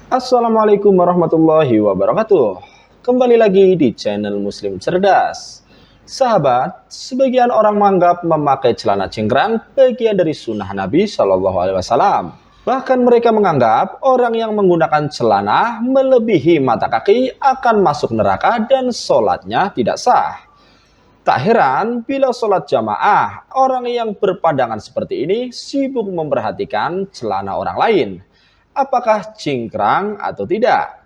Assalamualaikum warahmatullahi wabarakatuh. Kembali lagi di channel Muslim Cerdas. Sahabat, sebagian orang menganggap memakai celana cingkrang bagian dari sunnah Nabi Shallallahu Alaihi Wasallam. Bahkan mereka menganggap orang yang menggunakan celana melebihi mata kaki akan masuk neraka dan sholatnya tidak sah. Tak heran bila sholat jamaah, orang yang berpandangan seperti ini sibuk memperhatikan celana orang lain. Apakah cingkrang atau tidak?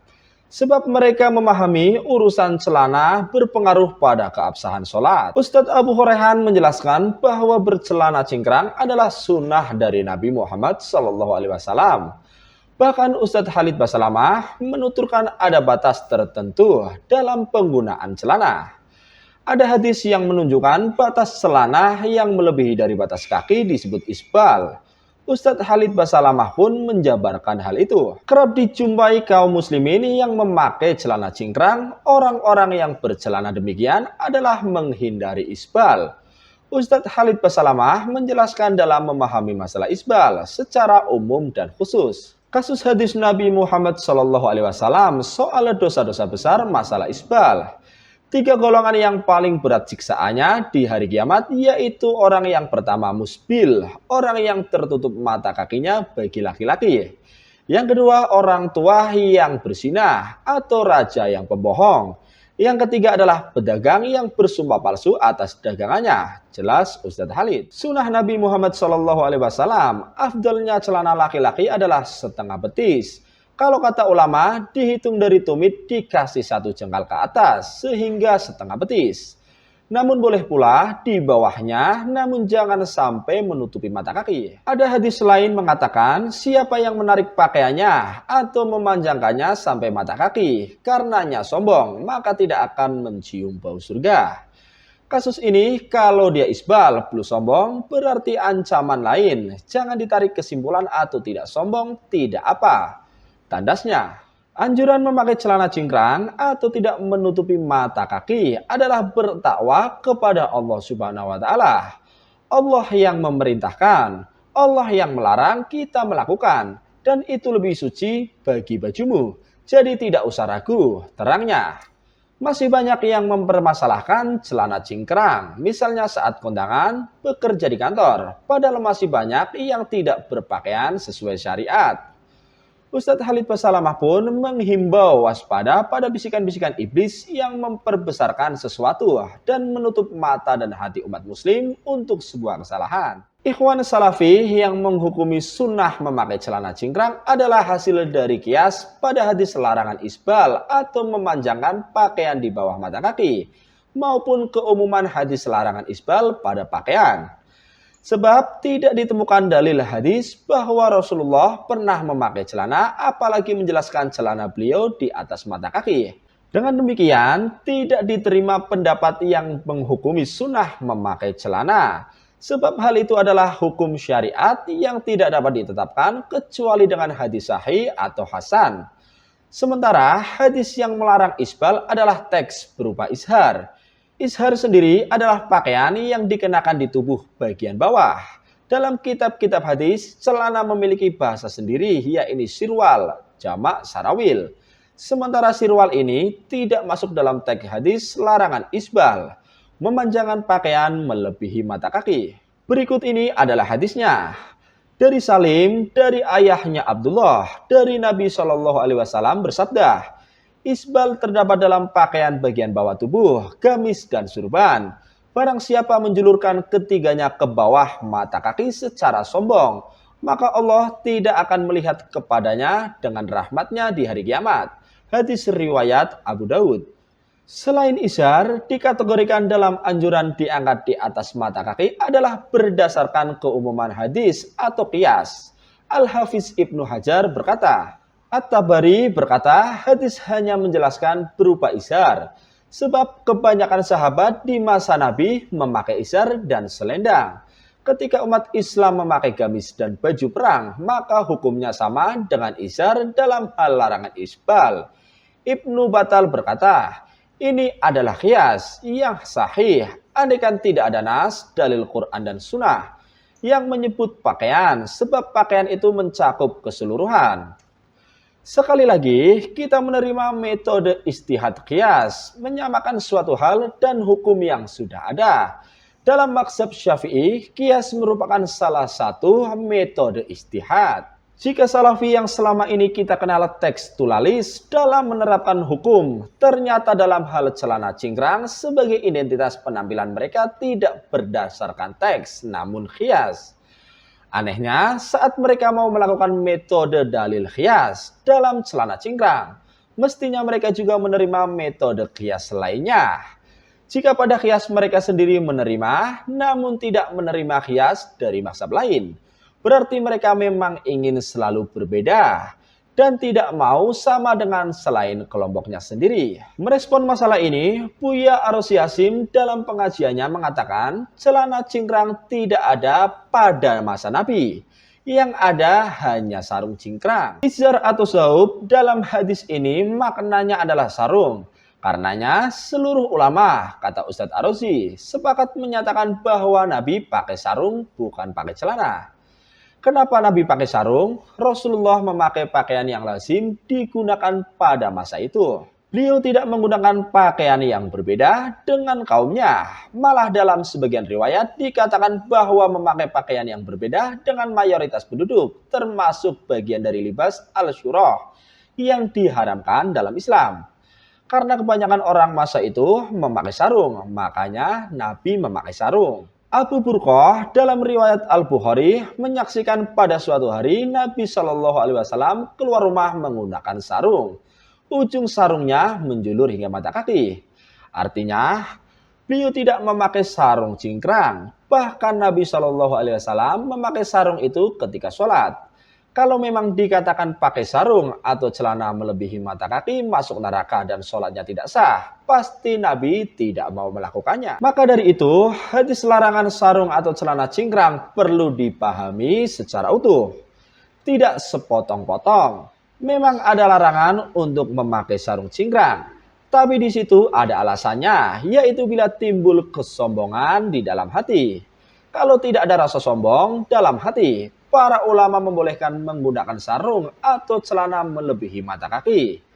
Sebab mereka memahami urusan celana berpengaruh pada keabsahan sholat. Ustadz Abu Huraihan menjelaskan bahwa bercelana cingkrang adalah sunnah dari Nabi Muhammad SAW. Bahkan Ustadz Khalid Basalamah menuturkan ada batas tertentu dalam penggunaan celana. Ada hadis yang menunjukkan batas celana yang melebihi dari batas kaki disebut isbal. Ustadz Khalid Basalamah pun menjabarkan hal itu. Kerap dijumpai kaum muslimin yang memakai celana cingkrang. Orang-orang yang bercelana demikian adalah menghindari isbal. Ustadz Khalid Basalamah menjelaskan dalam memahami masalah isbal secara umum dan khusus. Kasus hadis Nabi Muhammad SAW soal dosa-dosa besar masalah isbal. 3 golongan yang paling berat siksaannya di hari kiamat yaitu orang yang pertama musbil, orang yang tertutup mata kakinya bagi laki-laki. Yang kedua orang tua yang berzinah atau raja yang pembohong. Yang ketiga adalah pedagang yang bersumpah palsu atas dagangannya. Jelas Ustadz Khalid. Sunnah Nabi Muhammad SAW, afdalnya celana laki-laki adalah setengah betis. Kalau kata ulama, dihitung dari tumit dikasih 1 jengkal ke atas, sehingga setengah betis. Namun boleh pula di bawahnya, namun jangan sampai menutupi mata kaki. Ada hadis lain mengatakan, siapa yang menarik pakaiannya atau memanjangkannya sampai mata kaki, karenanya sombong, maka tidak akan mencium bau surga. Kasus ini kalau dia isbal plus sombong berarti ancaman lain. Jangan ditarik kesimpulan atau tidak sombong, tidak apa. Tandasnya, anjuran memakai celana cingkrang atau tidak menutupi mata kaki adalah bertakwa kepada Allah Subhanahu wa taala. Allah yang memerintahkan, Allah yang melarang kita melakukan, dan itu lebih suci bagi bajumu. Jadi tidak usah ragu, terangnya. Masih banyak yang mempermasalahkan celana cingkrang, misalnya saat kondangan, bekerja di kantor, padahal masih banyak yang tidak berpakaian sesuai syariat. Ustadz Khalid Basalamah pun menghimbau waspada pada bisikan-bisikan iblis yang memperbesarkan sesuatu dan menutup mata dan hati umat muslim untuk sebuah kesalahan. Ikhwan Salafi yang menghukumi sunnah memakai celana cingkrang adalah hasil dari kias pada hadis larangan isbal atau memanjangkan pakaian di bawah mata kaki, maupun keumuman hadis larangan isbal pada pakaian. Sebab tidak ditemukan dalil hadis bahwa Rasulullah pernah memakai celana, apalagi menjelaskan celana beliau di atas mata kaki. Dengan demikian, tidak diterima pendapat yang menghukumi sunnah memakai celana. Sebab hal itu adalah hukum syariat yang tidak dapat ditetapkan kecuali dengan hadis sahih atau hasan. Sementara hadis yang melarang isbal adalah teks berupa ishar. Ishar sendiri adalah pakaian yang dikenakan di tubuh bagian bawah. Dalam kitab-kitab hadis, celana memiliki bahasa sendiri, yaitu sirwal, jamak sarawil. Sementara sirwal ini tidak masuk dalam teks hadis larangan isbal, memanjangkan pakaian melebihi mata kaki. Berikut ini adalah hadisnya. Dari Salim, dari ayahnya Abdullah, dari Nabi SAW bersabda, isbal terdapat dalam pakaian bagian bawah tubuh, gamis dan surban. Barang siapa menjulurkan ketiganya ke bawah mata kaki secara sombong, maka Allah tidak akan melihat kepadanya dengan rahmatnya di hari kiamat. Hadis riwayat Abu Daud. Selain izar, dikategorikan dalam anjuran diangkat di atas mata kaki adalah berdasarkan keumuman hadis atau qiyas. Al-Hafiz Ibnu Hajar berkata, At-Tabari berkata, hadis hanya menjelaskan berupa izar, sebab kebanyakan sahabat di masa Nabi memakai izar dan selendang. Ketika umat Islam memakai gamis dan baju perang, maka hukumnya sama dengan izar dalam hal larangan isbal. Ibnu Batal berkata, ini adalah qiyas yang sahih, andaikan tidak ada nas, dalil Quran dan Sunnah yang menyebut pakaian, sebab pakaian itu mencakup keseluruhan. Sekali lagi, kita menerima metode ijtihad qiyas, menyamakan suatu hal dan hukum yang sudah ada. Dalam mazhab Syafi'i, qiyas merupakan salah satu metode ijtihad. Jika salafi yang selama ini kita kenal tekstulalis dalam menerapkan hukum, ternyata dalam hal celana cingkrang sebagai identitas penampilan mereka tidak berdasarkan teks, namun qiyas. Anehnya, saat mereka mau melakukan metode dalil qiyas dalam celana cingkrang, mestinya mereka juga menerima metode qiyas lainnya. Jika pada qiyas mereka sendiri menerima, namun tidak menerima qiyas dari mazhab lain, berarti mereka memang ingin selalu berbeda dan tidak mau sama dengan selain kelompoknya sendiri. Merespon masalah ini, Buya Arosi Hasim dalam pengajiannya mengatakan celana cingkrang tidak ada pada masa Nabi. Yang ada hanya sarung cingkrang. Izar atau saub dalam hadis ini maknanya adalah sarung. Karenanya seluruh ulama, kata Ustadz Arosi, sepakat menyatakan bahwa Nabi pakai sarung bukan pakai celana. Kenapa Nabi pakai sarung? Rasulullah memakai pakaian yang lazim digunakan pada masa itu. Beliau tidak menggunakan pakaian yang berbeda dengan kaumnya. Malah dalam sebagian riwayat dikatakan bahwa memakai pakaian yang berbeda dengan mayoritas penduduk, termasuk bagian dari libas al-syurah yang diharamkan dalam Islam. Karena kebanyakan orang masa itu memakai sarung, makanya Nabi memakai sarung. Abu Burqah dalam riwayat Al-Bukhari menyaksikan pada suatu hari Nabi Shallallahu Alaihi Wasallam keluar rumah menggunakan sarung. Ujung sarungnya menjulur hingga mata kaki. Artinya, beliau tidak memakai sarung cingkrang. Bahkan Nabi Shallallahu Alaihi Wasallam memakai sarung itu ketika sholat. Kalau memang dikatakan pakai sarung atau celana melebihi mata kaki masuk neraka dan sholatnya tidak sah, pasti Nabi tidak mau melakukannya. Maka dari itu, hadis larangan sarung atau celana cingkrang perlu dipahami secara utuh. Tidak sepotong-potong. Memang ada larangan untuk memakai sarung cingkrang. Tapi di situ ada alasannya, yaitu bila timbul kesombongan di dalam hati. Kalau tidak ada rasa sombong dalam hati, para ulama membolehkan menggunakan sarung atau celana melebihi mata kaki.